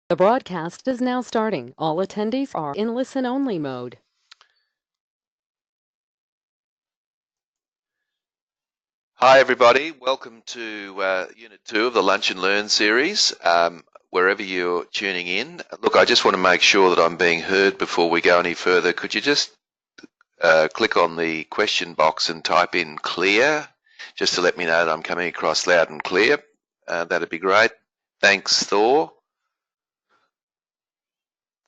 The broadcast is now starting. All attendees are in listen-only mode. Hi everybody, welcome to Unit 2 of the Lunch and Learn series, wherever you're tuning in. Look, I just want to make sure that I'm being heard before we go any further. Could you just click on the question box and type in clear, just to let me know that I'm coming across loud and clear? That'd be great. Thanks, Thor.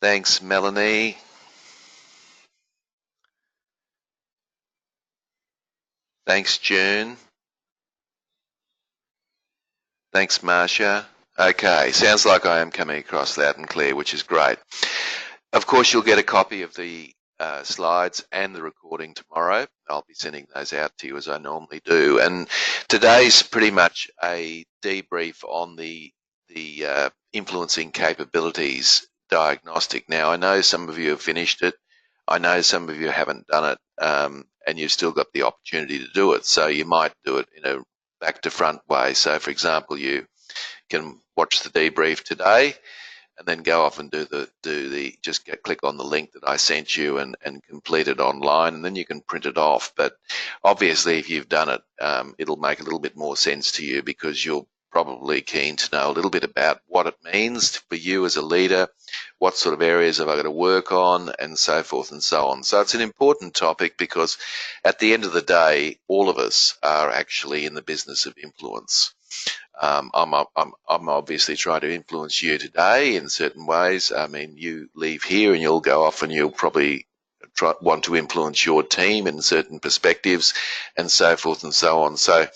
Thanks, Melanie. Thanks, June. Thanks, Marsha. Okay, sounds like I am coming across loud and clear, which is great. Of course, you'll get a copy of the slides and the recording tomorrow. I'll be sending those out to you as I normally do. And today's pretty much a debrief on the influencing capabilities diagnostic. Now, I know some of you have finished it. I know some of you haven't done it, and you've still got the opportunity to do it. So you might do it in a back to front way. So, for example, you can watch the debrief today and then go off and click on the link that I sent you and complete it online, and then you can print it off. But obviously, if you've done it, it'll make a little bit more sense to you, because you're probably keen to know a little bit about what it means for you as a leader, what sort of areas have I got to work on, and so forth and so on. So it's an important topic, because at the end of the day, all of us are actually in the business of influence. I'm obviously trying to influence you today in certain ways. I mean, you leave here and you'll go off and you'll probably want to influence your team in certain perspectives, and so forth and so on. So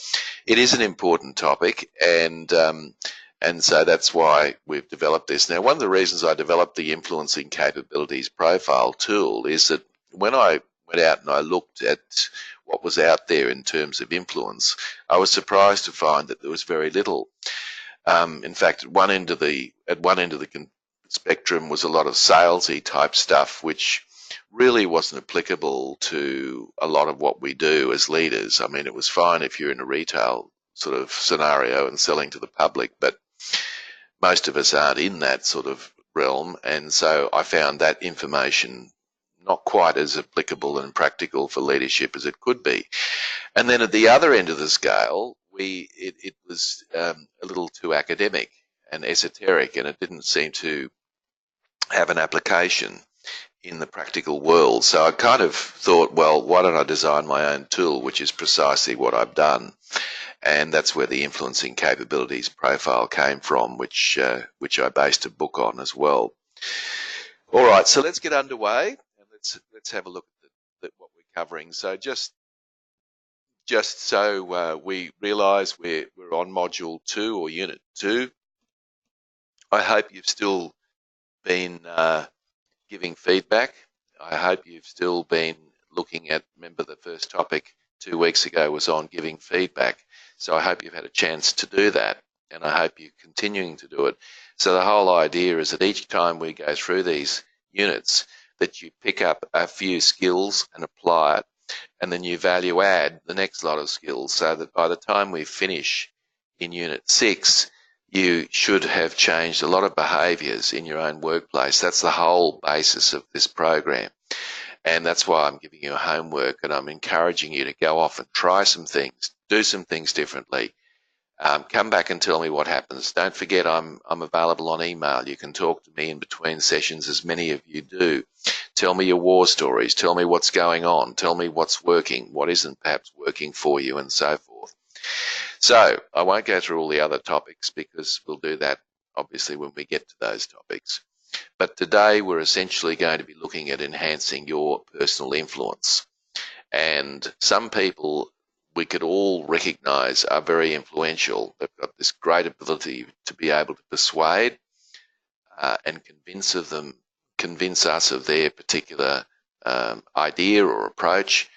it is an important topic, and so that's why we've developed this. Now, one of the reasons I developed the Influencing Capabilities Profile tool is that when I went out and I looked at what was out there in terms of influence, I was surprised to find that there was very little. In fact, at one end of the spectrum was a lot of salesy type stuff, which really wasn't applicable to a lot of what we do as leaders. I mean, it was fine if you're in a retail sort of scenario and selling to the public, but most of us aren't in that sort of realm, and so I found that information not quite as applicable and practical for leadership as it could be. And then at the other end of the scale, it was a little too academic and esoteric, and it didn't seem to have an application in the practical world. So I kind of thought, well, why don't I design my own tool, which is precisely what I've done. And that's where the Influencing Capabilities Profile came from, which I based a book on as well. All right, so let's get underway, and let's have a look at what we're covering. So just so we realise we're on Module 2 or Unit 2. I hope you've still been giving feedback. I hope you've still been looking at, remember the first topic 2 weeks ago was on giving feedback. So I hope you've had a chance to do that, and I hope you're continuing to do it. So the whole idea is that each time we go through these units, that you pick up a few skills and apply it, and then you value add the next lot of skills, so that by the time we finish in Unit 6, you should have changed a lot of behaviours in your own workplace. That's the whole basis of this program. And that's why I'm giving you homework, and I'm encouraging you to go off and try some things, do some things differently. Come back and tell me what happens. Don't forget I'm available on email. You can talk to me in between sessions, as many of you do. Tell me your war stories. Tell me what's going on. Tell me what's working, what isn't perhaps working for you, and so forth. So I won't go through all the other topics, because we'll do that obviously when we get to those topics. But today we're essentially going to be looking at enhancing your personal influence. And some people we could all recognise are very influential. They've got this great ability to be able to persuade and convince us of their particular idea or approach.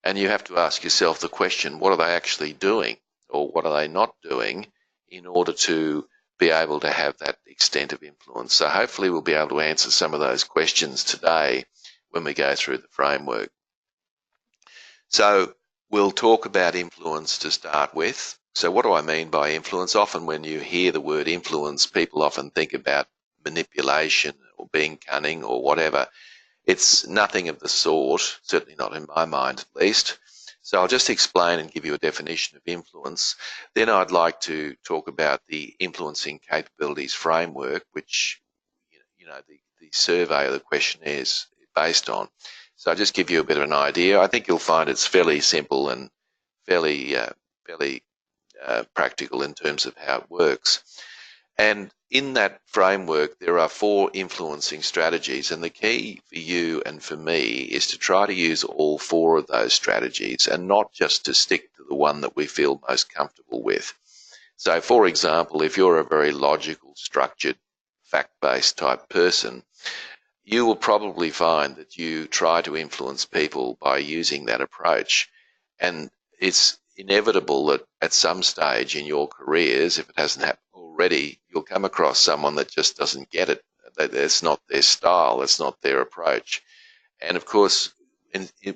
And you have to ask yourself the question, what are they actually doing, or what are they not doing, in order to be able to have that extent of influence? So hopefully we'll be able to answer some of those questions today when we go through the framework. So we'll talk about influence to start with. So what do I mean by influence? Often when you hear the word influence, people often think about manipulation or being cunning or whatever. It's nothing of the sort, certainly not in my mind at least. So I'll just explain and give you a definition of influence. Then I'd like to talk about the influencing capabilities framework, which the survey or the questionnaire is based on. So I'll just give you a bit of an idea. I think you'll find it's fairly simple and fairly practical in terms of how it works. And in that framework, there are 4 influencing strategies, and the key for you and for me is to try to use all 4 of those strategies and not just to stick to the one that we feel most comfortable with. So, for example, if you're a very logical, structured, fact-based type person, you will probably find that you try to influence people by using that approach. And it's inevitable that at some stage in your careers, if it hasn't happened already, you'll come across someone that just doesn't get it. That's not their style. That's not their approach. And of course,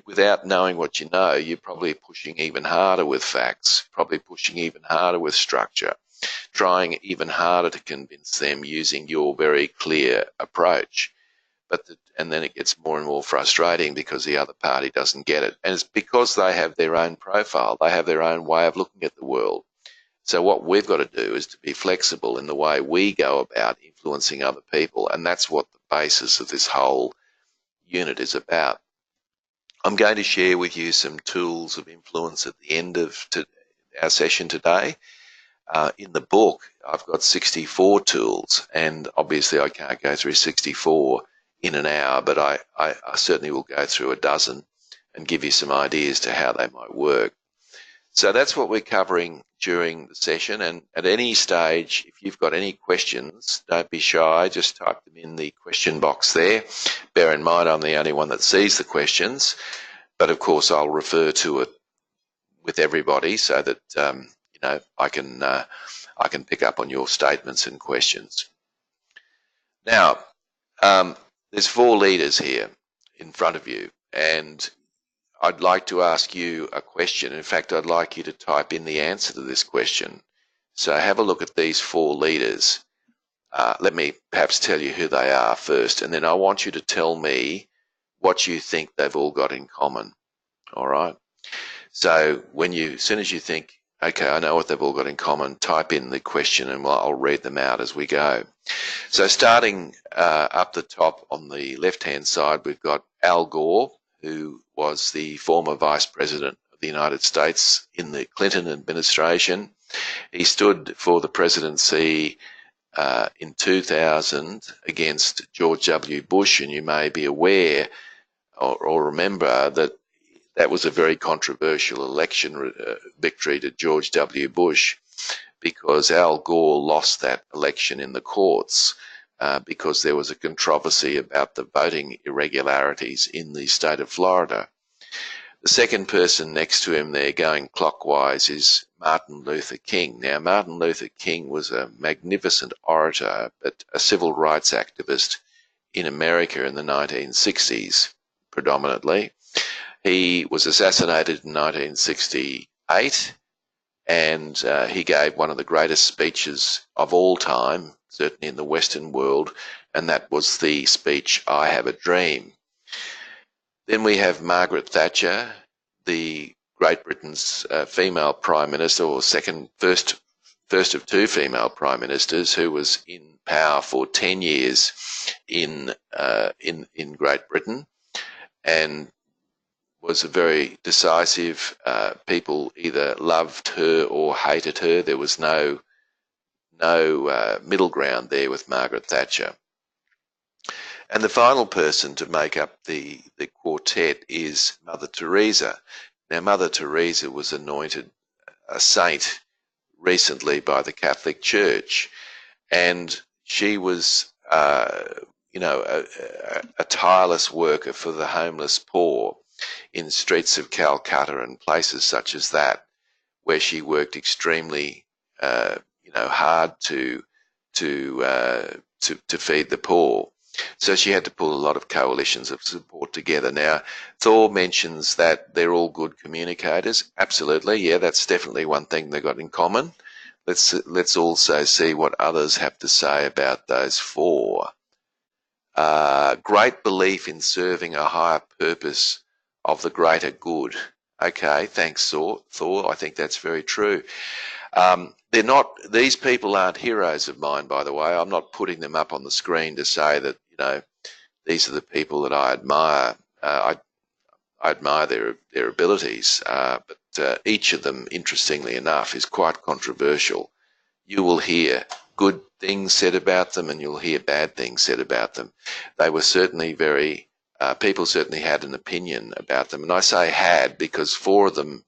without knowing what you know, you're probably pushing even harder with facts, probably pushing even harder with structure, trying even harder to convince them using your very clear approach. And then it gets more and more frustrating because the other party doesn't get it. And it's because they have their own profile. They have their own way of looking at the world. So what we've got to do is to be flexible in the way we go about influencing other people. And that's what the basis of this whole unit is about. I'm going to share with you some tools of influence at the end of our session today. In the book, I've got 64 tools, and obviously I can't go through 64 in an hour, but I certainly will go through a dozen and give you some ideas to how they might work. So that's what we're covering during the session, and at any stage, if you've got any questions, don't be shy, just type them in the question box there. Bear in mind I'm the only one that sees the questions, but of course I'll refer to it with everybody so that I can pick up on your statements and questions. Now, there's 4 leaders here in front of you, and I'd like to ask you a question. In fact, I'd like you to type in the answer to this question. So have a look at these 4 leaders. Let me perhaps tell you who they are first, and then I want you to tell me what you think they've all got in common. All right? So as soon as you think, okay, I know what they've all got in common, type in the question and I'll read them out as we go. So starting up the top on the left-hand side, we've got Al Gore, who was the former Vice President of the United States in the Clinton administration. He stood for the presidency in 2000 against George W. Bush, and you may be aware or remember that that was a very controversial election victory to George W. Bush, because Al Gore lost that election in the courts because there was a controversy about the voting irregularities in the state of Florida. The second person next to him there, going clockwise, is Martin Luther King. Now, Martin Luther King was a magnificent orator, but a civil rights activist in America in the 1960s, predominantly. He was assassinated in 1968, and he gave one of the greatest speeches of all time, certainly in the Western world, and that was the speech, "I Have a Dream." Then we have Margaret Thatcher, the Great Britain's female Prime Minister, or first of 2 female Prime Ministers, who was in power for 10 years in Great Britain, and was a very decisive. People either loved her or hated her. There was no middle ground there with Margaret Thatcher. And the final person to make up the quartet is Mother Teresa. Now, Mother Teresa was anointed a saint recently by the Catholic Church, and she was, a tireless worker for the homeless poor in streets of Calcutta and places such as that, where she worked extremely, hard to feed the poor. So she had to pull a lot of coalitions of support together. Now, Thor mentions that they're all good communicators. Absolutely, yeah, that's definitely one thing they've got in common. let's also see what others have to say about those four. Great belief in serving a higher purpose of the greater good. Okay, thanks, Thor. I think that's very true. They're not; these people aren't heroes of mine, by the way. I'm not putting them up on the screen to say that these are the people that I admire. I admire their abilities, but each of them, interestingly enough, is quite controversial. You will hear good things said about them, and you'll hear bad things said about them. They were certainly people certainly had an opinion about them, and I say had because four of them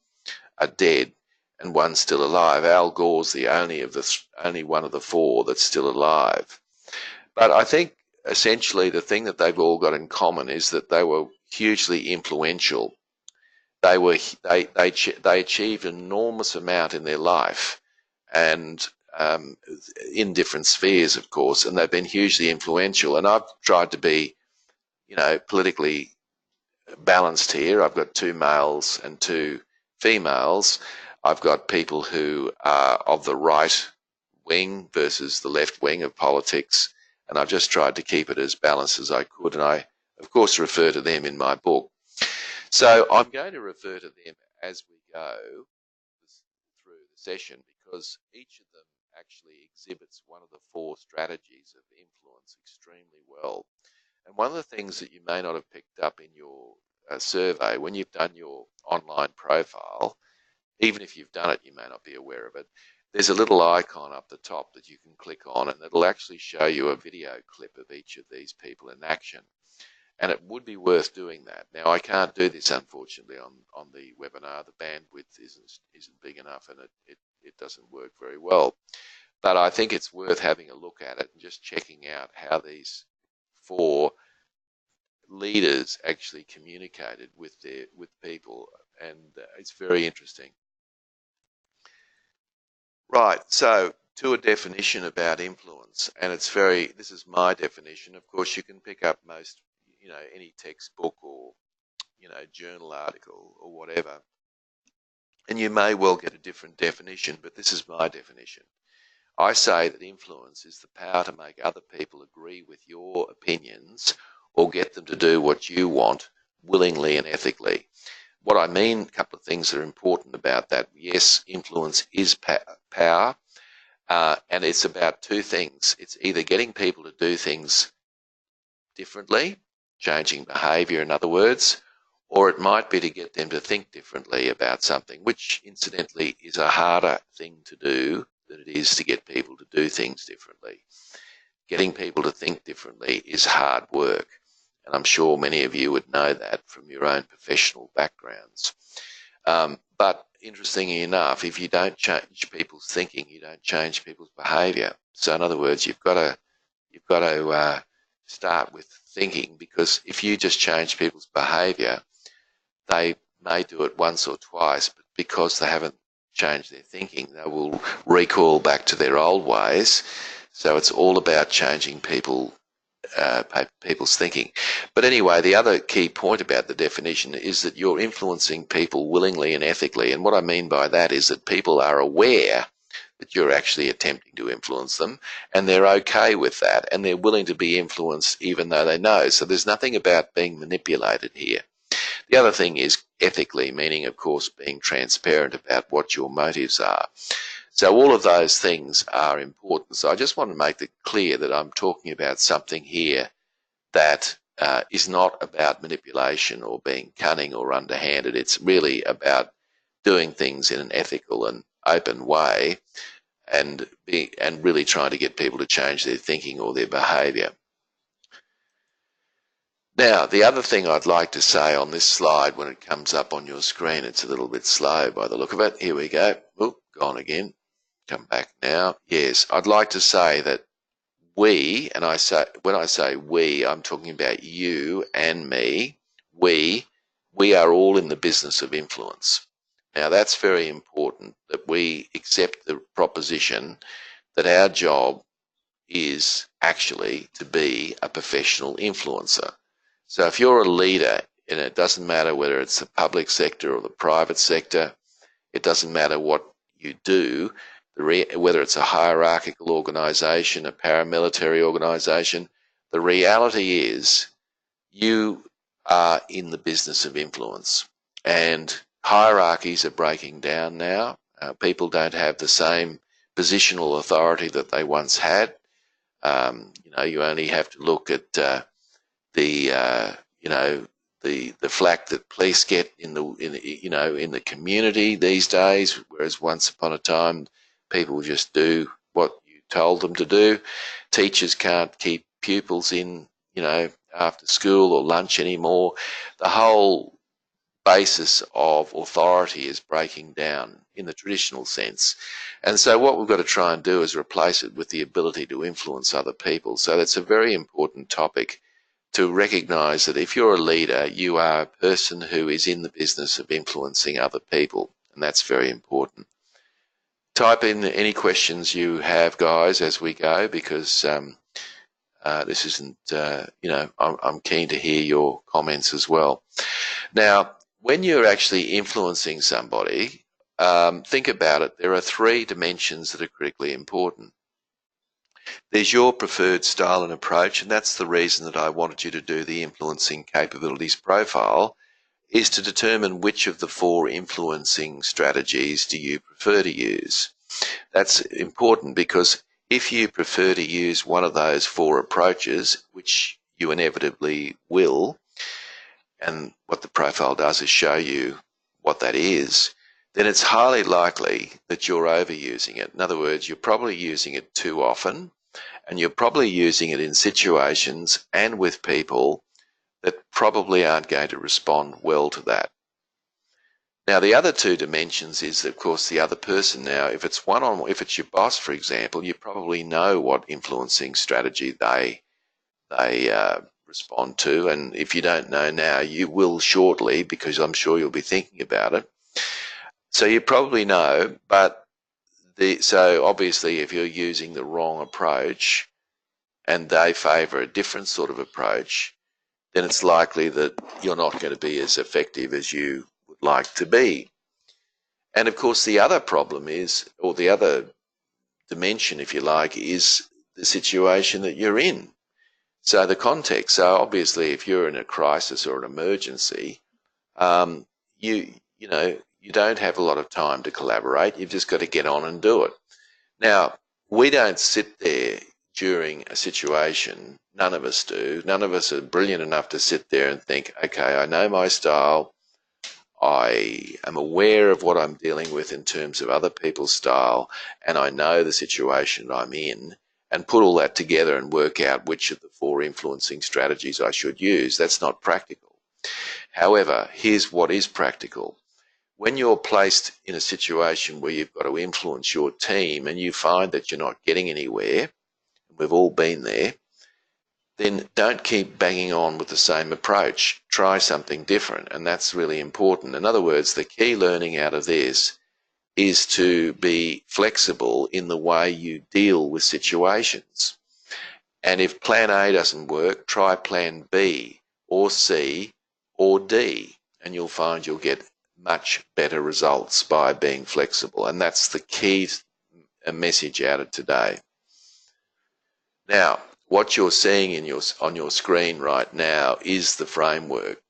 are dead and one's still alive. Al Gore's the only one of the four that's still alive. But I think essentially the thing that they've all got in common is that they were hugely influential. They achieved an enormous amount in their life, and in different spheres, of course, and they've been hugely influential. And I've tried to be, politically balanced here. I've got two males and two females. I've got people who are of the right wing versus the left wing of politics, and I've just tried to keep it as balanced as I could. And I, of course, refer to them in my book. So I'm going to refer to them as we go through the session because each of them actually exhibits one of the four strategies of influence extremely well. And one of the things that you may not have picked up in your survey, when you've done your online profile, even if you've done it, you may not be aware of it, there's a little icon up the top that you can click on, and it'll actually show you a video clip of each of these people in action. And it would be worth doing that. Now, I can't do this, unfortunately, on the webinar. The bandwidth isn't big enough, and it doesn't work very well. But I think it's worth having a look at it and just checking out how these four leaders actually communicated with people, and it's very interesting. Right, so to a definition about influence, and this is my definition. Of course, you can pick up any textbook or, journal article or whatever, and you may well get a different definition, but this is my definition. I say that influence is the power to make other people agree with your opinions or get them to do what you want willingly and ethically. What I mean, a couple of things that are important about that. Yes, influence is power, and it's about two things. It's either getting people to do things differently, changing behaviour in other words, or it might be to get them to think differently about something, which incidentally is a harder thing to do than it is to get people to do things differently. Getting people to think differently is hard work, and I'm sure many of you would know that from your own professional backgrounds. But interestingly enough, if you don't change people's thinking, you don't change people's behaviour. So in other words, you've got to start with thinking, because if you just change people's behaviour, they may do it once or twice, but because they haven't changed their thinking, they will recoil back to their old ways. So it's all about changing people's thinking. But anyway, the other key point about the definition is that you're influencing people willingly and ethically. And what I mean by that is that people are aware that you're actually attempting to influence them, and they're okay with that, and they're willing to be influenced even though they know. So there's nothing about being manipulated here. The other thing is ethically, meaning, of course, being transparent about what your motives are. So all of those things are important. So I just want to make it clear that I'm talking about something here that is not about manipulation or being cunning or underhanded. It's really about doing things in an ethical and open way, and really trying to get people to change their thinking or their behaviour. Now, the other thing I'd like to say on this slide when it comes up on your screen, it's a little bit slow by the look of it. Here we go. Oop, gone again. Come back now. Yes, I'd like to say that we, and when I say we, I'm talking about you and me. We are all in the business of influence. Now, that's very important, that we accept the proposition that our job is actually to be a professional influencer. So if you're a leader, and it doesn't matter whether it's the public sector or the private sector, it doesn't matter what you do, whether it's a hierarchical organisation, a paramilitary organisation, the reality is you are in the business of influence, and hierarchies are breaking down now. People don't have the same positional authority that they once had. You only have to look at the flack that police get in the community these days, whereas once upon a time people just do what you told them to do. Teachers can't keep pupils in, after school or lunch anymore. The whole basis of authority is breaking down in the traditional sense. And so what we've got to try and do is replace it with the ability to influence other people. So that's a very important topic, to recognise that if you're a leader, you are a person who is in the business of influencing other people, and that's very important. Type in any questions you have, guys, as we go, because this isn't, I'm keen to hear your comments as well. Now, when you're actually influencing somebody, think about it. There are 3 dimensions that are critically important. There's your preferred style and approach, and that's the reason that I wanted you to do the influencing capabilities profile, is to determine which of the 4 influencing strategies do you prefer to use. That's important because if you prefer to use one of those 4 approaches, which you inevitably will, and what the profile does is show you what that is, then it's highly likely that you're overusing it. In other words, you're probably using it too often, and you're probably using it in situations and with people that probably aren't going to respond well to that. Now, the other 2 dimensions is, of course, the other person. Now, if it's if it's your boss, for example, you probably know what influencing strategy they respond to, and if you don't know now, you will shortly, because I'm sure you'll be thinking about it. So you probably know, but so obviously if you're using the wrong approach and they favour a different sort of approach, then it's likely that you're not going to be as effective as you would like to be. And of course the other problem is, or the other dimension, if you like, is the situation that you're in. So the context. So obviously if you're in a crisis or an emergency, you don't have a lot of time to collaborate. You've just got to get on and do it. Now, we don't sit there during a situation. None of us do. None of us are brilliant enough to sit there and think, okay, I know my style. I am aware of what I'm dealing with in terms of other people's style, and I know the situation I'm in, and put all that together and work out which of the 4 influencing strategies I should use. That's not practical. However, here's what is practical. When you're placed in a situation where you've got to influence your team and you find that you're not getting anywhere, we've all been there, then don't keep banging on with the same approach. Try something different, and that's really important. In other words, the key learning out of this is to be flexible in the way you deal with situations. And if plan A doesn't work, try plan B or C or D, and you'll find you'll get much better results by being flexible. And that's the key message out of today. Now, what you're seeing on your screen right now is the framework.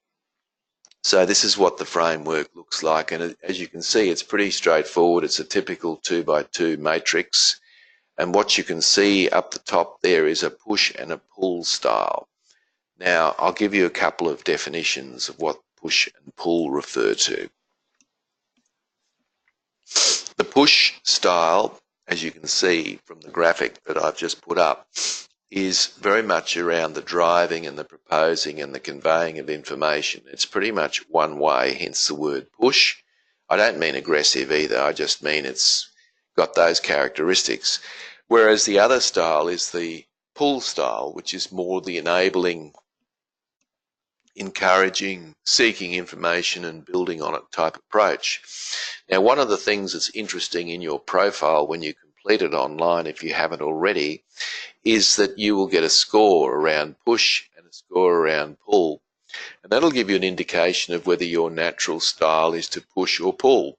So this is what the framework looks like, and as you can see, it's pretty straightforward. It's a typical 2x2 matrix, and what you can see up the top there is a push and a pull style. Now, I'll give you a couple of definitions of what push and pull refer to. The push style, as you can see from the graphic that I've just put up, is very much around the driving and the proposing and the conveying of information. It's pretty much one way, hence the word push. I don't mean aggressive either, I just mean it's got those characteristics. Whereas the other style is the pull style, which is more the enabling, encouraging, seeking information and building on it type approach. Now, one of the things that's interesting in your profile when you complete it online, if you haven't already, is that you will get a score around push and a score around pull. And that'll give you an indication of whether your natural style is to push or pull.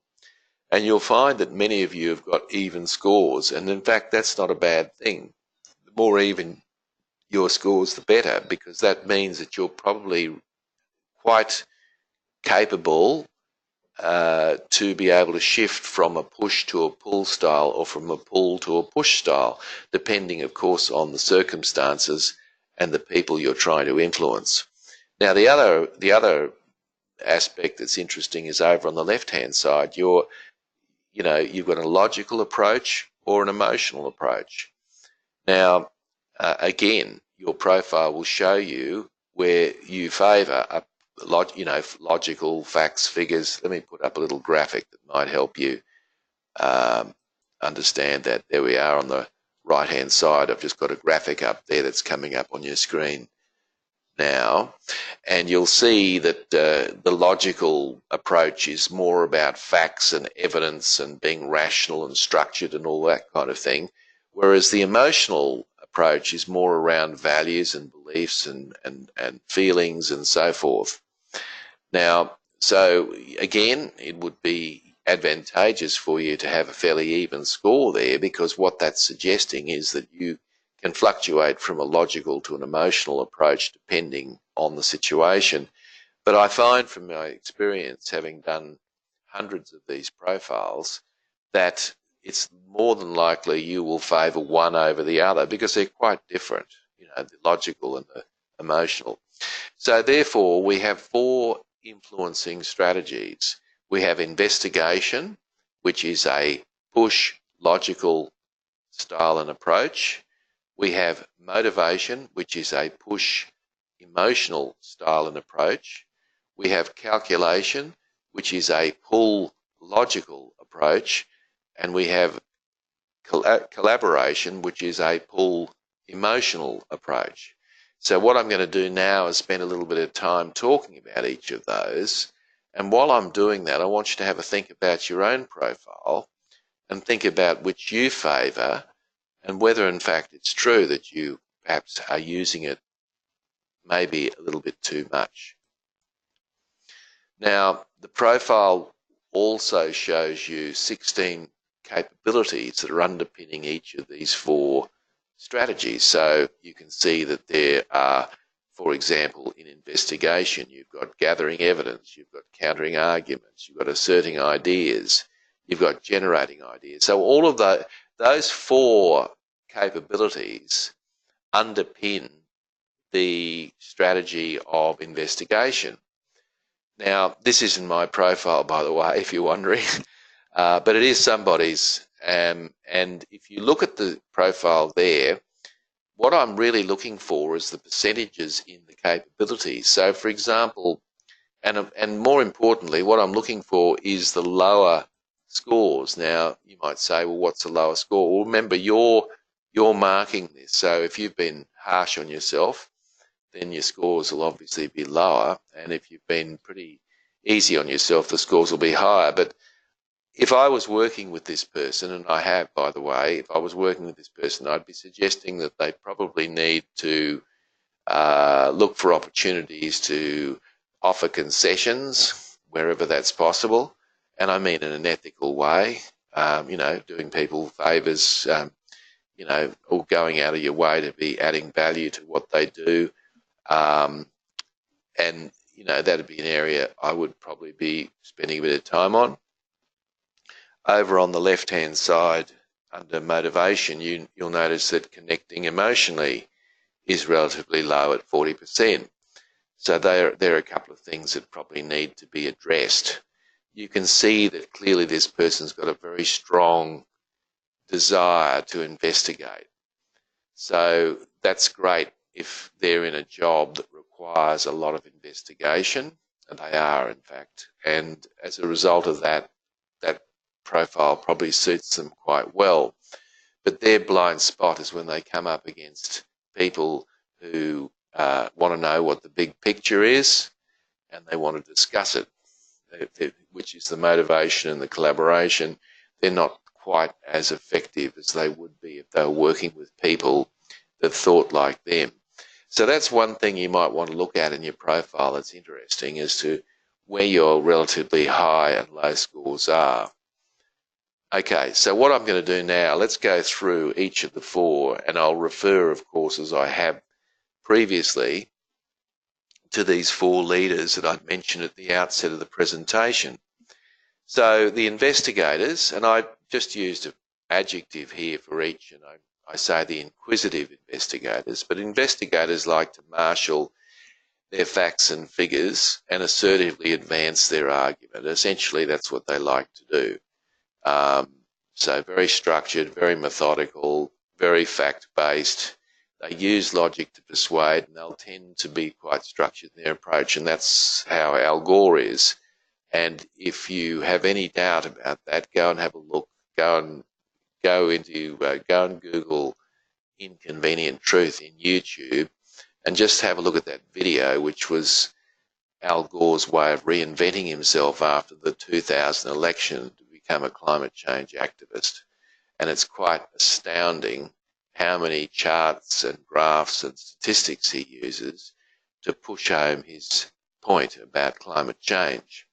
And you'll find that many of you have got even scores. And in fact, that's not a bad thing. The more even your scores, the better, because that means that you're probably quite capable to be able to shift from a push to a pull style, or from a pull to a push style, depending, of course, on the circumstances and the people you're trying to influence. Now, the other aspect that's interesting is over on the left-hand side. You've got a logical approach or an emotional approach. Now, again, your profile will show you where you favour logical facts, figures. Let me put up a little graphic that might help you understand that. There we are on the right-hand side. I've just got a graphic up there that's coming up on your screen now, and you'll see that the logical approach is more about facts and evidence and being rational and structured and all that kind of thing, whereas the emotional approach is more around values and beliefs and feelings and so forth. Now, so again, it would be advantageous for you to have a fairly even score there, because what that's suggesting is that you can fluctuate from a logical to an emotional approach depending on the situation. But I find from my experience, having done hundreds of these profiles, that it's more than likely you will favour one over the other, because they're quite different, the logical and the emotional. So therefore, we have 4 influencing strategies. We have investigation, which is a push logical style and approach. We have motivation, which is a push emotional style and approach. We have calculation, which is a pull logical approach. And we have collaboration, which is a pull emotional approach. So what I'm going to do now is spend a little bit of time talking about each of those. And while I'm doing that, I want you to have a think about your own profile and think about which you favour, and whether in fact it's true that you perhaps are using it maybe a little bit too much. Now, the profile also shows you 16 capabilities that are underpinning each of these 4 strategies. So you can see that there are, for example, in investigation, you've got gathering evidence, you've got countering arguments, you've got asserting ideas, you've got generating ideas. So all of those 4 capabilities underpin the strategy of investigation. Now, this isn't my profile, by the way, if you're wondering, but it is somebody's. And if you look at the profile there, what I'm really looking for is the percentages in the capabilities. So, for example, and more importantly, what I'm looking for is the lower scores. Now, you might say, well, what's the lower score? Well, remember, you're marking this. So if you've been harsh on yourself, then your scores will obviously be lower. And if you've been pretty easy on yourself, the scores will be higher. But if I was working with this person, and I have, by the way, if I was working with this person, I'd be suggesting that they probably need to look for opportunities to offer concessions wherever that's possible. And I mean in an ethical way, doing people favours, or going out of your way to be adding value to what they do. And that'd be an area I would probably be spending a bit of time on. Over on the left-hand side, under motivation, you'll notice that connecting emotionally is relatively low at 40%. So there are a couple of things that probably need to be addressed. You can see that clearly this person's got a very strong desire to investigate. So that's great if they're in a job that requires a lot of investigation, and they are, in fact. And as a result of that, that profile probably suits them quite well. But their blind spot is when they come up against people who want to know what the big picture is, and they want to discuss it, which is the motivation and the collaboration. They're not quite as effective as they would be if they were working with people that thought like them. So that's one thing you might want to look at in your profile that's interesting, as to where your relatively high and low scores are. Okay, so what I'm going to do now, let's go through each of the four, and I'll refer, of course, as I have previously, to these four leaders that I mentioned at the outset of the presentation. So the investigators, and I just used an adjective here for each, and I say the inquisitive investigators, but investigators like to marshal their facts and figures and assertively advance their argument. Essentially, that's what they like to do. So very structured, very methodical, very fact-based. They use logic to persuade, and they'll tend to be quite structured in their approach, and that's how Al Gore is. And if you have any doubt about that, go and have a look. Go and Google Inconvenient Truth in YouTube, and just have a look at that video, which was Al Gore's way of reinventing himself after the 2000 election to become a climate change activist. And it's quite astounding how many charts and graphs and statistics he uses to push home his point about climate change.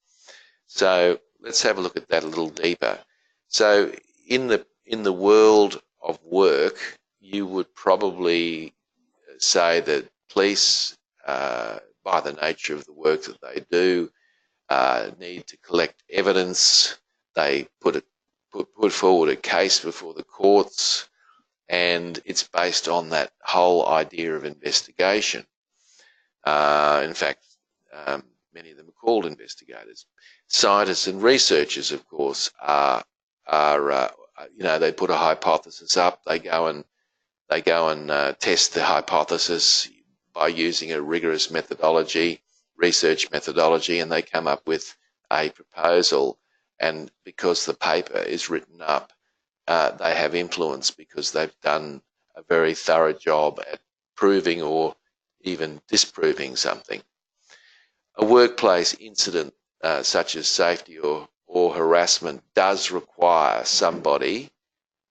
So let's have a look at that a little deeper. So in the world of work, you would probably say that police, by the nature of the work that they do, need to collect evidence. They put forward a case before the courts, and it's based on that whole idea of investigation. In fact, many of them are called investigators. Scientists and researchers, of course, are they put a hypothesis up. They go and test the hypothesis by using a rigorous methodology, research methodology, and they come up with a proposal. And because the paper is written up, they have influence because they've done a very thorough job at proving or even disproving something. A workplace incident such as safety or harassment does require somebody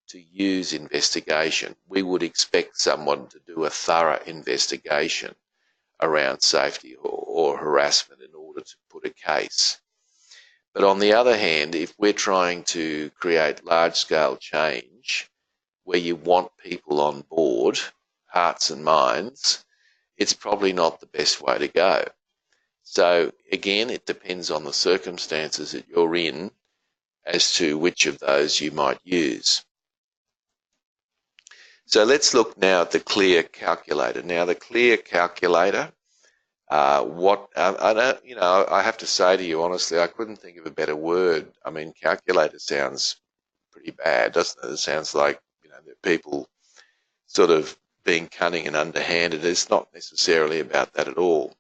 to use investigation. We would expect someone to do a thorough investigation around safety or harassment in order to put a case. But on the other hand, if we're trying to create large-scale change where you want people on board, hearts and minds, it's probably not the best way to go. So again, it depends on the circumstances that you're in as to which of those you might use. So let's look now at the CLEAR calculator. Now the CLEAR calculator, I have to say to you honestly, I couldn't think of a better word. I mean, calculator sounds pretty bad, doesn't it? It sounds like, that people sort of being cunning and underhanded. It's not necessarily about that at all.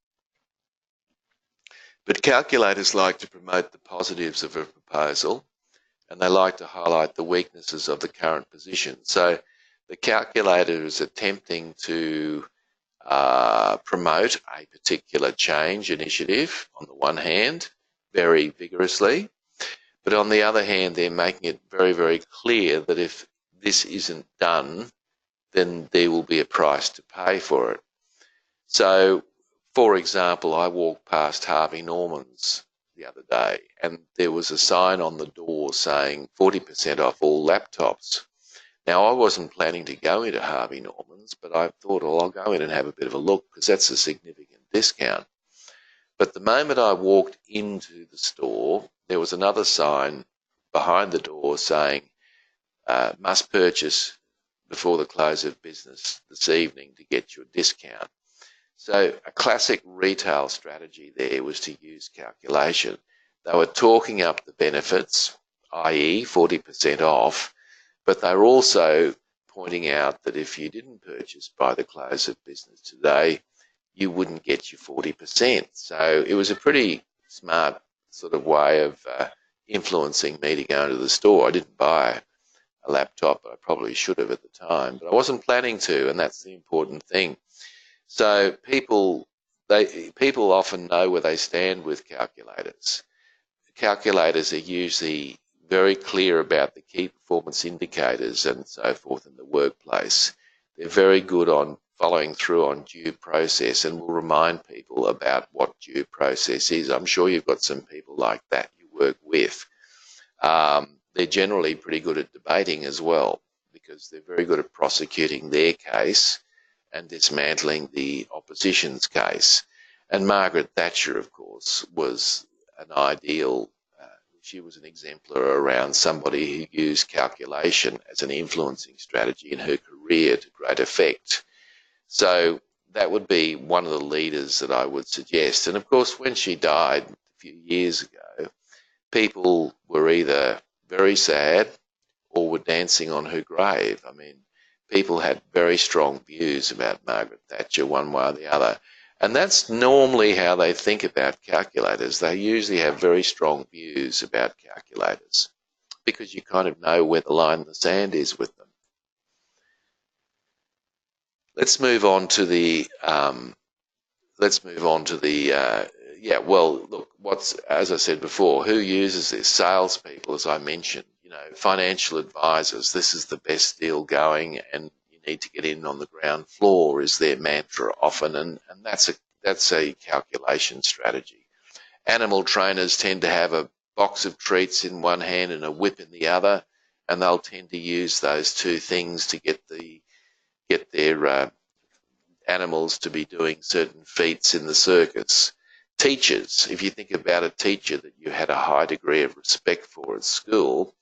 But calculators like to promote the positives of a proposal, and they like to highlight the weaknesses of the current position. So the calculator is attempting to promote a particular change initiative on the one hand, very vigorously, but on the other hand, they're making it very, very clear that if this isn't done, then there will be a price to pay for it. So, for example, I walked past Harvey Norman's the other day, and there was a sign on the door saying 40% off all laptops. Now, I wasn't planning to go into Harvey Norman's, but I thought, well, I'll go in and have a bit of a look because that's a significant discount. But the moment I walked into the store, there was another sign behind the door saying, must purchase before the close of business this evening to get your discount. So a classic retail strategy there was to use calculation. They were talking up the benefits, i.e. 40% off, but they were also pointing out that if you didn't purchase by the close of business today, you wouldn't get your 40%. So it was a pretty smart sort of way of influencing me to go into the store. I didn't buy a laptop, but I probably should have at the time, but I wasn't planning to, and that's the important thing. So people often know where they stand with calculators. Calculators are usually very clear about the key performance indicators and so forth in the workplace. They're very good on following through on due process and will remind people about what due process is. I'm sure you've got some people like that you work with. they're generally pretty good at debating as well, because they're very good at prosecuting their case and dismantling the opposition's case. And Margaret Thatcher, of course, was an ideal, she was an exemplar around somebody who used calculation as an influencing strategy in her career to great effect. So that would be one of the leaders that I would suggest. And of course, when she died a few years ago, people were either very sad or were dancing on her grave. I mean, people had very strong views about Margaret Thatcher one way or the other. And that's normally how they think about calculators. They usually have very strong views about calculators because you kind of know where the line in the sand is with them. Let's move on to the look, as I said before, who uses this? Salespeople, as I mentioned, financial advisors. This is the best deal going, and you need to get in on the ground floor is their mantra often, and that's a calculation strategy. Animal trainers tend to have a box of treats in one hand and a whip in the other, and they'll tend to use those two things to get their animals to be doing certain feats in the circus. Teachers, if you think about a teacher that you had a high degree of respect for at school,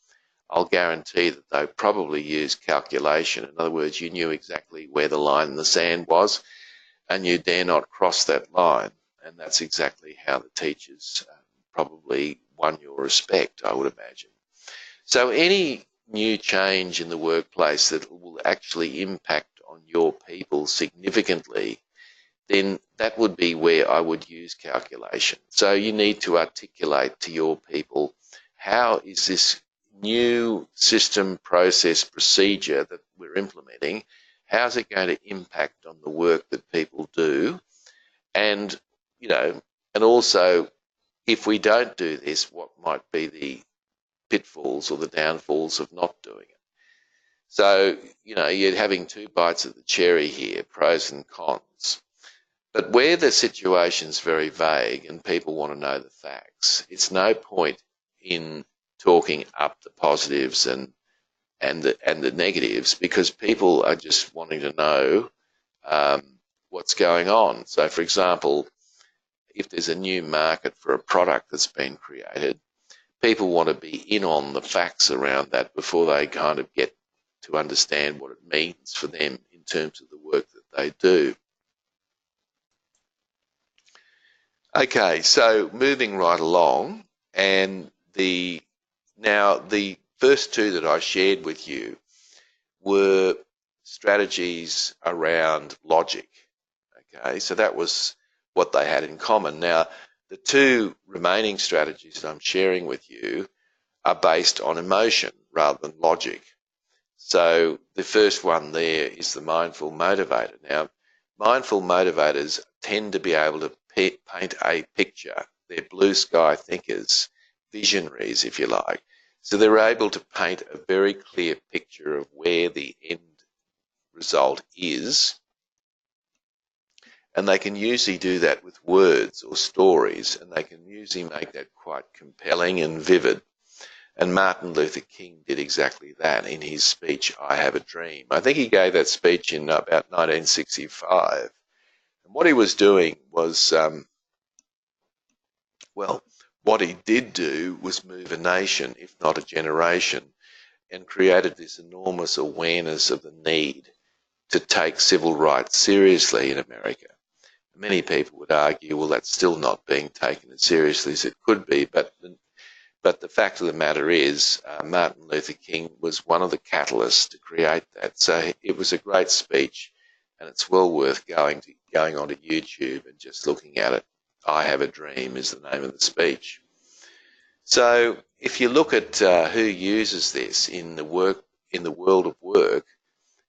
I'll guarantee that they probably used calculation. In other words, you knew exactly where the line in the sand was, and you dare not cross that line. And that's exactly how the teachers probably won your respect, I would imagine. So any new change in the workplace that will actually impact on your people significantly, then that would be where I would use calculation. So you need to articulate to your people, how is this new system, process, procedure that we're implementing, how's it going to impact on the work that people do? And, and also, if we don't do this, what might be the pitfalls or the downfalls of not doing it? So, you're having two bites of the cherry here, pros and cons. But where the situation's very vague and people want to know the facts, it's no point in talking up the positives and the negatives, because people are just wanting to know what's going on. So, for example, if there's a new market for a product that's been created, people want to be in on the facts around that before they kind of get to understand what it means for them in terms of the work that they do. Okay, so moving right along, and the first two that I shared with you were strategies around logic. Okay, so that was what they had in common. Now, the two remaining strategies that I'm sharing with you are based on emotion rather than logic. So the first one there is the mindful motivator. Now, mindful motivators tend to be able to paint a picture. They're blue sky thinkers, visionaries, if you like. So they're able to paint a very clear picture of where the end result is. And they can usually do that with words or stories, and they can usually make that quite compelling and vivid. And Martin Luther King did exactly that in his speech, I Have a Dream. I think he gave that speech in about 1965. And what he was doing was, what he did do was move a nation, if not a generation, and created this enormous awareness of the need to take civil rights seriously in America. Many people would argue, well, that's still not being taken as seriously as it could be, but the fact of the matter is, Martin Luther King was one of the catalysts to create that. So it was a great speech, and it's well worth going onto YouTube and just looking at it. I Have a Dream is the name of the speech. So if you look at who uses this in the world of work,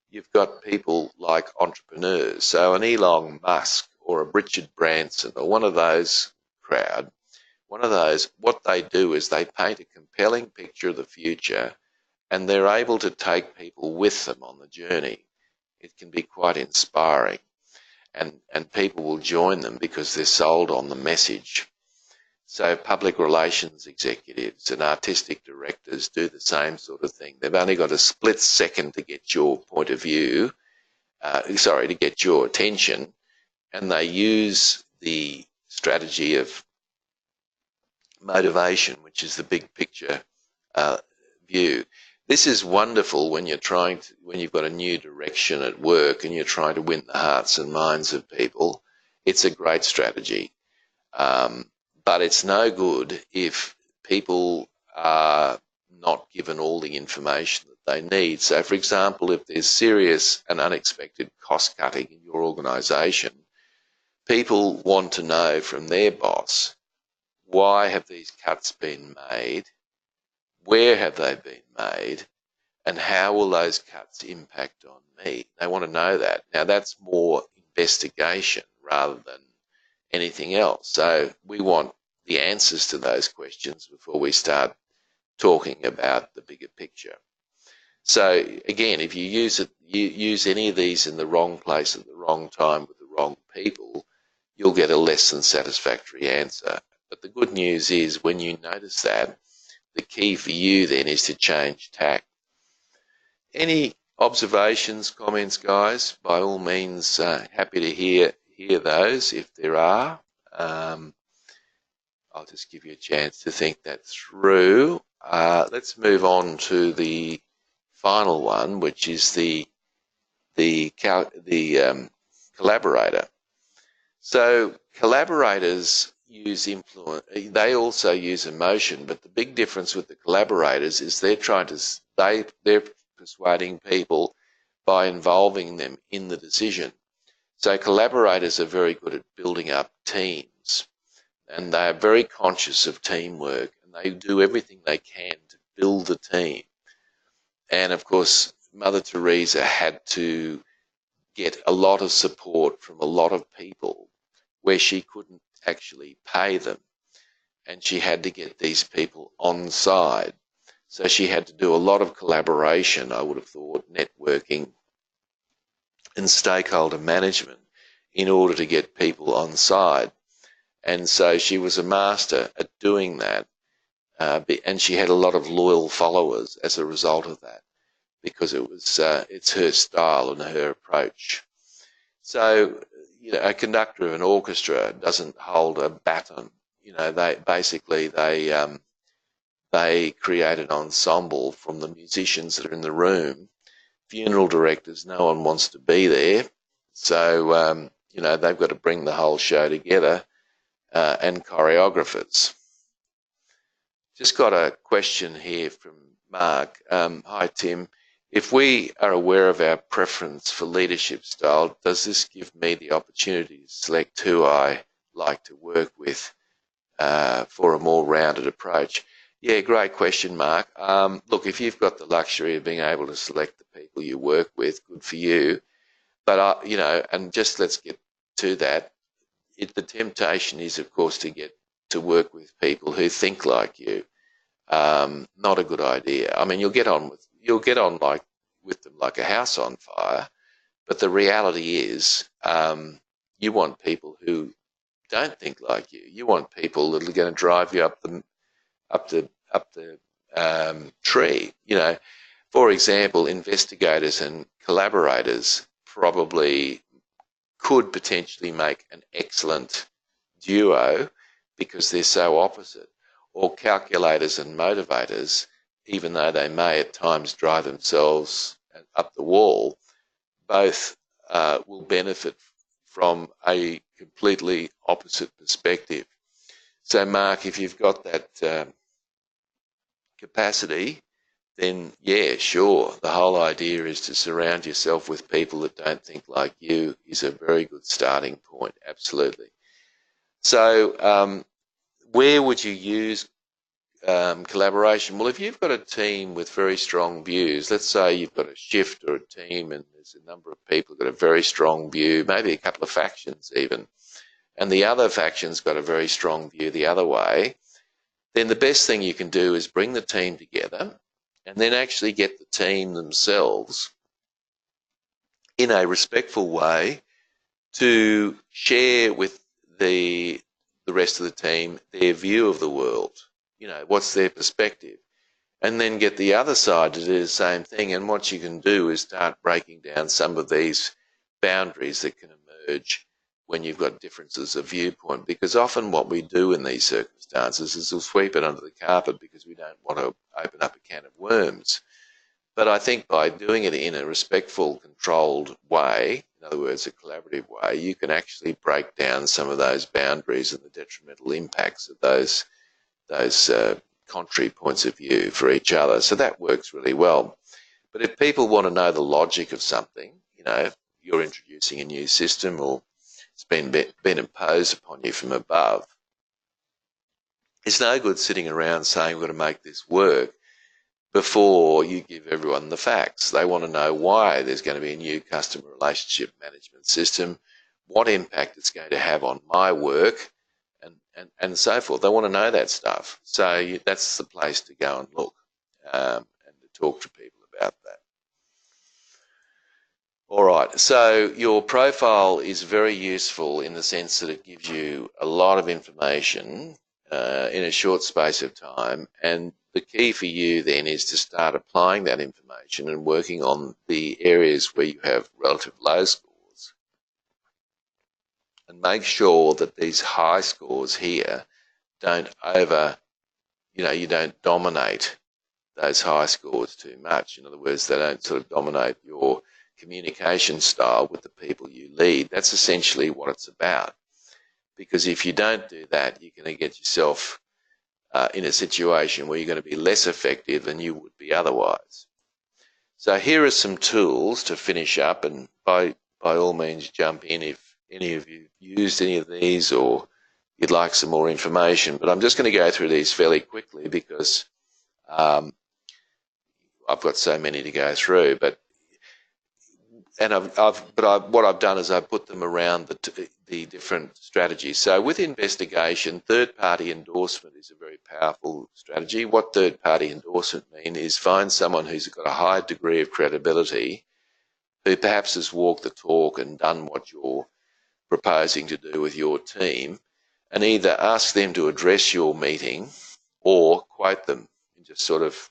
you've got people like entrepreneurs. So an Elon Musk or a Richard Branson or one of those crowd, what they do is they paint a compelling picture of the future, and they're able to take people with them on the journey. It can be quite inspiring, and people will join them because they're sold on the message. So public relations executives and artistic directors do the same sort of thing. They've only got a split second to get your point of view, to get your attention, and they use the strategy of motivation, which is the big picture view. This is wonderful when you've got a new direction at work and you're trying to win the hearts and minds of people. It's a great strategy. But it's no good if people are not given all the information that they need. So, for example, if there's serious and unexpected cost cutting in your organisation, people want to know from their boss, why have these cuts been made? Where have they been made? And how will those cuts impact on me? They want to know that. Now, that's more investigation rather than anything else. So we want the answers to those questions before we start talking about the bigger picture. So again, if you use any of these in the wrong place at the wrong time with the wrong people, you'll get a less than satisfactory answer. But the good news is when you notice that, the key for you then is to change tack. Any observations, comments, guys? By all means, happy to hear those if there are. I'll just give you a chance to think that through. Let's move on to the final one, which is the collaborator. So collaborators use influence. They also use emotion, but the big difference with the collaborators is they're persuading people by involving them in the decision. So collaborators are very good at building up teams, and they are very conscious of teamwork, and they do everything they can to build the team. And of course, Mother Teresa had to get a lot of support from a lot of people where she couldn't actually pay them, and she had to get these people on side. So she had to do a lot of collaboration, I would have thought, networking and stakeholder management in order to get people on side. And so she was a master at doing that, and she had a lot of loyal followers as a result of that, because it's her style and her approach. So, a conductor of an orchestra doesn't hold a baton. They create an ensemble from the musicians that are in the room. Funeral directors, no one wants to be there, so they've got to bring the whole show together, and choreographers. Just got a question here from Mark. Hi, Tim. If we are aware of our preference for leadership style, does this give me the opportunity to select who I like to work with for a more rounded approach? Yeah, great question, Mark. Look, if you've got the luxury of being able to select the people you work with, good for you. But, and just let's get to that. The temptation is, of course, to work with people who think like you. Not a good idea. I mean, you'll get on with them like a house on fire, but the reality is, you want people who don't think like you. You want people that are going to drive you up the tree. For example, investigators and collaborators probably could potentially make an excellent duo because they're so opposite. Or calculators and motivators, even though they may at times drive themselves up the wall, both will benefit from a completely opposite perspective. So, Mark, if you've got that capacity, then yeah, sure. The whole idea is to surround yourself with people that don't think like you is a very good starting point, absolutely. So where would you use collaboration? Well, if you've got a team with very strong views, let's say you've got a shift or a team and there's a number of people that have a very strong view, maybe a couple of factions even, and the other faction's got a very strong view the other way, then the best thing you can do is bring the team together and then actually get the team themselves in a respectful way to share with the the rest of the team their view of the world. You know, what's their perspective? And then get the other side to do the same thing. And what you can do is start breaking down some of these boundaries that can emerge when you've got differences of viewpoint. Because often what we do in these circumstances is we'll sweep it under the carpet because we don't want to open up a can of worms. But I think by doing it in a respectful, controlled way, in other words, a collaborative way, you can actually break down some of those boundaries and the detrimental impacts of those contrary points of view for each other. So that works really well. But if people want to know the logic of something, you know, you're introducing a new system or it's been imposed upon you from above, it's no good sitting around saying we're going to make this work before you give everyone the facts. They want to know why there's going to be a new customer relationship management system, what impact it's going to have on my work, and so forth. They want to know that stuff. So that's the place to go and look and to talk to people about that. All right, so your profile is very useful in the sense that it gives you a lot of information in a short space of time, and the key for you then is to start applying that information and working on the areas where you have relative low scores, and make sure that these high scores here don't you don't dominate those high scores too much. In other words, they don't sort of dominate your communication style with the people you lead. That's essentially what it's about. Because if you don't do that, you're going to get yourself in a situation where you're going to be less effective than you would be otherwise. So here are some tools to finish up, and by all means jump in if any of you used any of these or you'd like some more information. But I'm just going to go through these fairly quickly because I've got so many to go through. But what I've done is I've put them around the different strategies. So with investigation, third-party endorsement is a very powerful strategy. What third-party endorsement means is find someone who's got a high degree of credibility, who perhaps has walked the talk and done what you're proposing to do with your team, and either ask them to address your meeting or quote them and just sort of,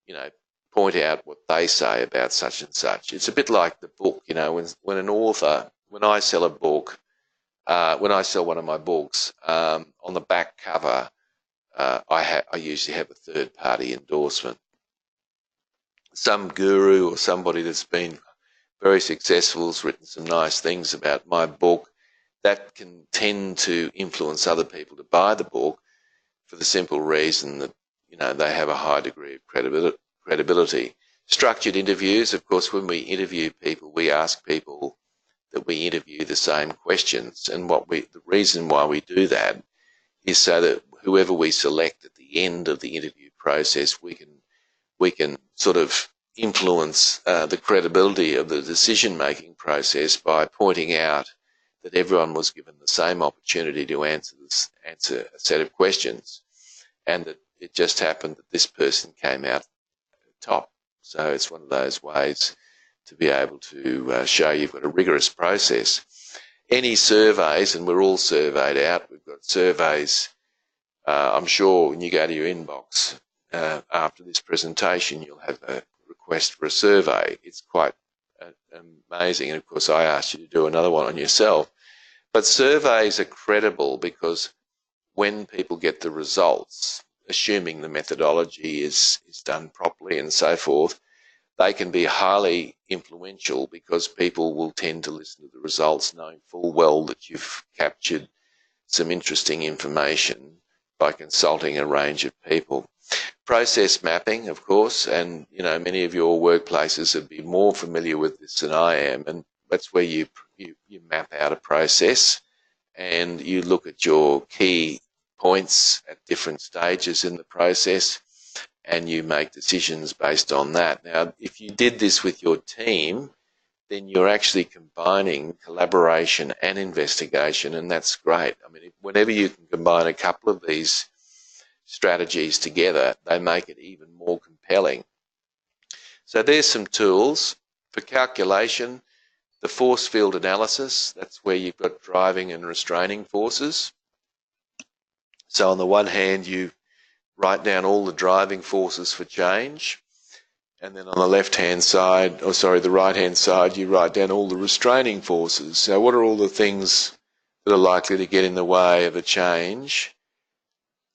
you know, point out what they say about such and such. It's a bit like the book, you know, when an author, when I sell a book, when I sell one of my books, on the back cover, I usually have a third-party endorsement. Some guru or somebody that's been very successful has written some nice things about my book. That can tend to influence other people to buy the book for the simple reason that, you know, they have a high degree of credibility. Structured interviews, of course, when we interview people, we ask people that we interview the same questions. And the reason why we do that is so that whoever we select at the end of the interview process, we can sort of influence the credibility of the decision-making process by pointing out that everyone was given the same opportunity to answer a set of questions, and that it just happened that this person came out top. So it's one of those ways to be able to show you've got a rigorous process. Any surveys, and we're all surveyed out, we've got surveys, I'm sure when you go to your inbox after this presentation, you'll have a request for a survey. It's quite amazing, and of course I asked you to do another one on yourself. But surveys are credible because when people get the results, assuming the methodology is done properly and so forth, they can be highly influential because people will tend to listen to the results knowing full well that you've captured some interesting information by consulting a range of people. Process mapping, of course, and you know, many of your workplaces would be more familiar with this than I am, and that's where you map out a process and you look at your key points at different stages in the process and you make decisions based on that. Now, if you did this with your team, then you're actually combining collaboration and investigation, and that's great. I mean, whenever you can combine a couple of these strategies together, they make it even more compelling. So there's some tools for calculation. The force field analysis, that's where you've got driving and restraining forces. So on the one hand, you write down all the driving forces for change, and then on the left-hand side, or sorry, the right-hand side, you write down all the restraining forces. So what are all the things that are likely to get in the way of a change?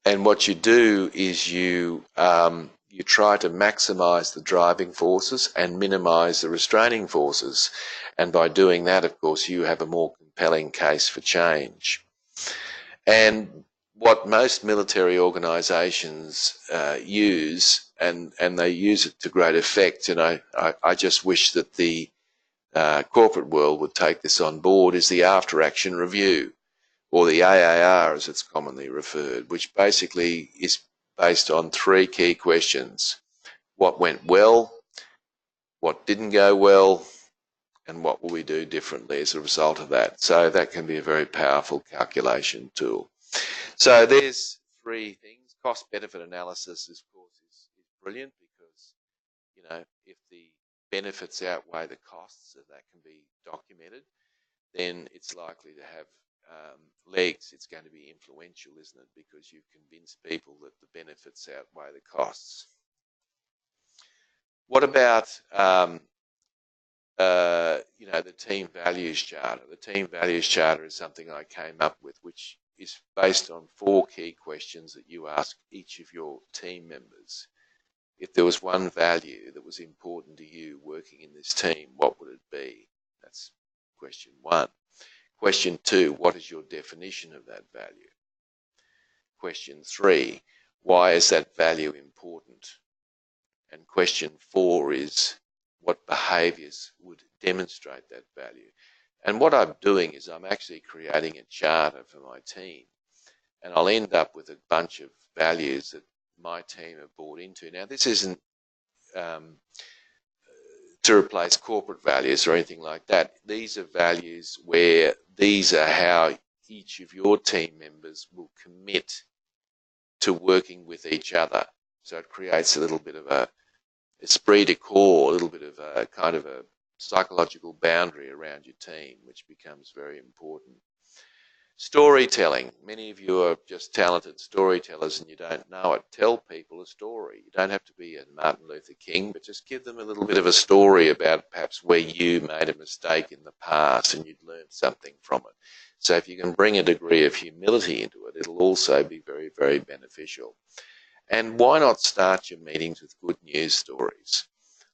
And what you do is you try to maximise the driving forces and minimise the restraining forces. And by doing that, of course, you have a more compelling case for change. And what most military organisations use, and they use it to great effect, and I just wish that the corporate world would take this on board, is the after-action review, or the AAR as it's commonly referred, which basically is based on 3 key questions. What went well, what didn't go well, and what will we do differently as a result of that? So that can be a very powerful calculation tool. So there's 3 things. Cost-benefit analysis, of course, is brilliant because, you know, if the benefits outweigh the costs, and that can be documented, then it's likely to have legs. It's going to be influential, isn't it? Because you've convinced people that the benefits outweigh the costs. What about you know, the team values charter? The team values charter is something I came up with, which is based on 4 key questions that you ask each of your team members. If there was one value that was important to you working in this team, what would it be? That's question 1. Question 2, what is your definition of that value? Question 3, why is that value important? And question 4 is, what behaviours would demonstrate that value? And what I'm doing is I'm actually creating a charter for my team, and I'll end up with a bunch of values that my team have bought into. Now, this isn't to replace corporate values or anything like that. These are values where these are how each of your team members will commit to working with each other. So it creates a little bit of a esprit de corps, a little bit of a kind of a psychological boundary around your team, which becomes very important. Storytelling. Many of you are just talented storytellers and you don't know it. Tell people a story. You don't have to be a Martin Luther King, but just give them a little bit of a story about perhaps where you made a mistake in the past and you'd learned something from it. So if you can bring a degree of humility into it, it'll also be very, very beneficial. And why not start your meetings with good news stories?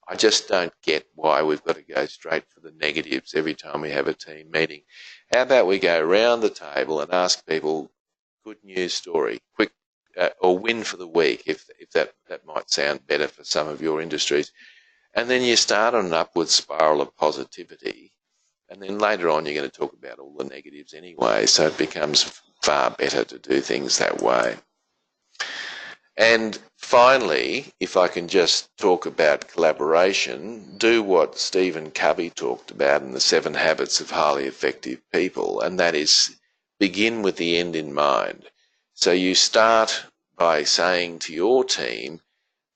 I just don't get why we've got to go straight for the negatives every time we have a team meeting. How about we go around the table and ask people, good news story, quick, or win for the week, if that might sound better for some of your industries. And then you start on an upward spiral of positivity, and then later on you're going to talk about all the negatives anyway, so it becomes far better to do things that way. And finally, if I can just talk about collaboration, do what Stephen Covey talked about in the 7 Habits of Highly Effective People, and that is begin with the end in mind. So you start by saying to your team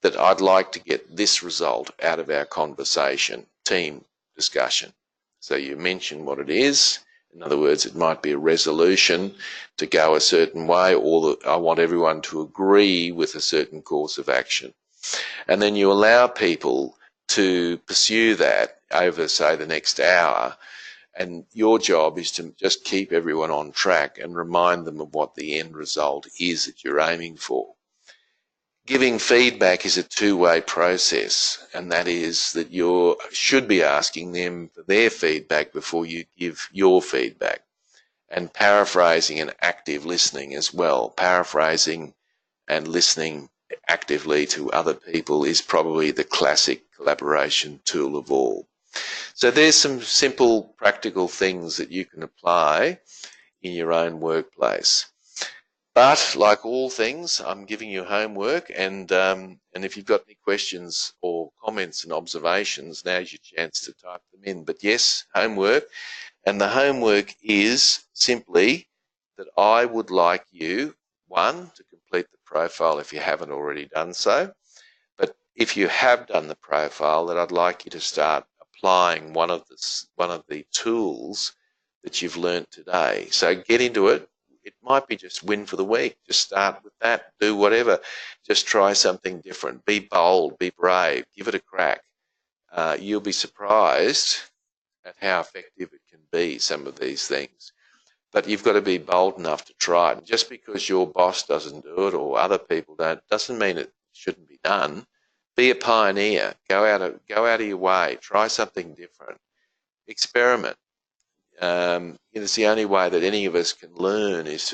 that I'd like to get this result out of our conversation, team discussion. So you mention what it is. In other words, it might be a resolution to go a certain way, or that I want everyone to agree with a certain course of action. And then you allow people to pursue that over, say, the next hour. And your job is to just keep everyone on track and remind them of what the end result is that you're aiming for. Giving feedback is a 2-way process, and that is that you should be asking them for their feedback before you give your feedback. And paraphrasing and active listening as well. Paraphrasing and listening actively to other people is probably the classic collaboration tool of all. So there's some simple practical things that you can apply in your own workplace. But like all things, I'm giving you homework, and if you've got any questions or comments and observations, now's your chance to type them in. But yes, homework, and the homework is simply that I would like you, 1, to complete the profile if you haven't already done so, but if you have done the profile, that I'd like you to start applying one of the tools that you've learnt today. So get into it. it might be just win for the week. Just start with that. Do whatever. Just try something different. Be bold. Be brave. Give it a crack. You'll be surprised at how effective it can be, some of these things. But you've got to be bold enough to try it. And just because your boss doesn't do it or other people don't, doesn't mean it shouldn't be done. Be a pioneer. Go out of your way. Try something different. Experiment. It's the only way that any of us can learn is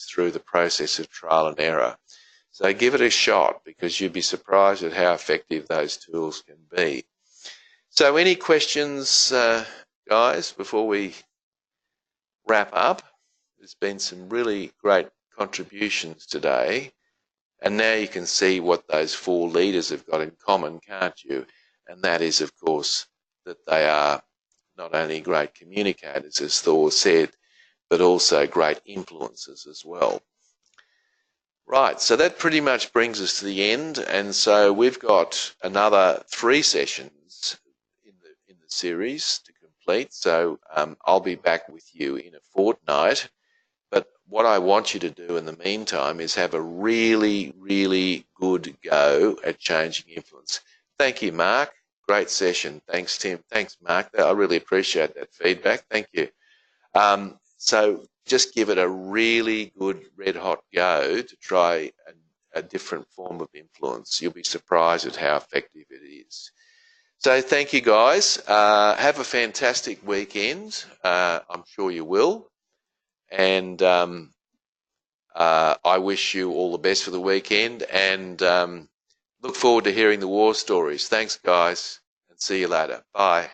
through the process of trial and error. So give it a shot, because you'd be surprised at how effective those tools can be. So any questions, guys, before we wrap up? There's been some really great contributions today, and now you can see what those 4 leaders have got in common, can't you? And that is, of course, that they are not only great communicators, as Thor said, but also great influencers as well. Right, so that pretty much brings us to the end, and so we've got another 3 sessions in the series to complete. So I'll be back with you in a fortnight. But what I want you to do in the meantime is have a really, really good go at changing influence. Thank you, Mark. Great session. Thanks, Tim. Thanks, Mark. I really appreciate that feedback. Thank you. So just give it a really good red-hot go to try a different form of influence. You'll be surprised at how effective it is. So thank you, guys. Have a fantastic weekend. I'm sure you will. And I wish you all the best for the weekend, and look forward to hearing the war stories. Thanks, guys, and see you later. Bye.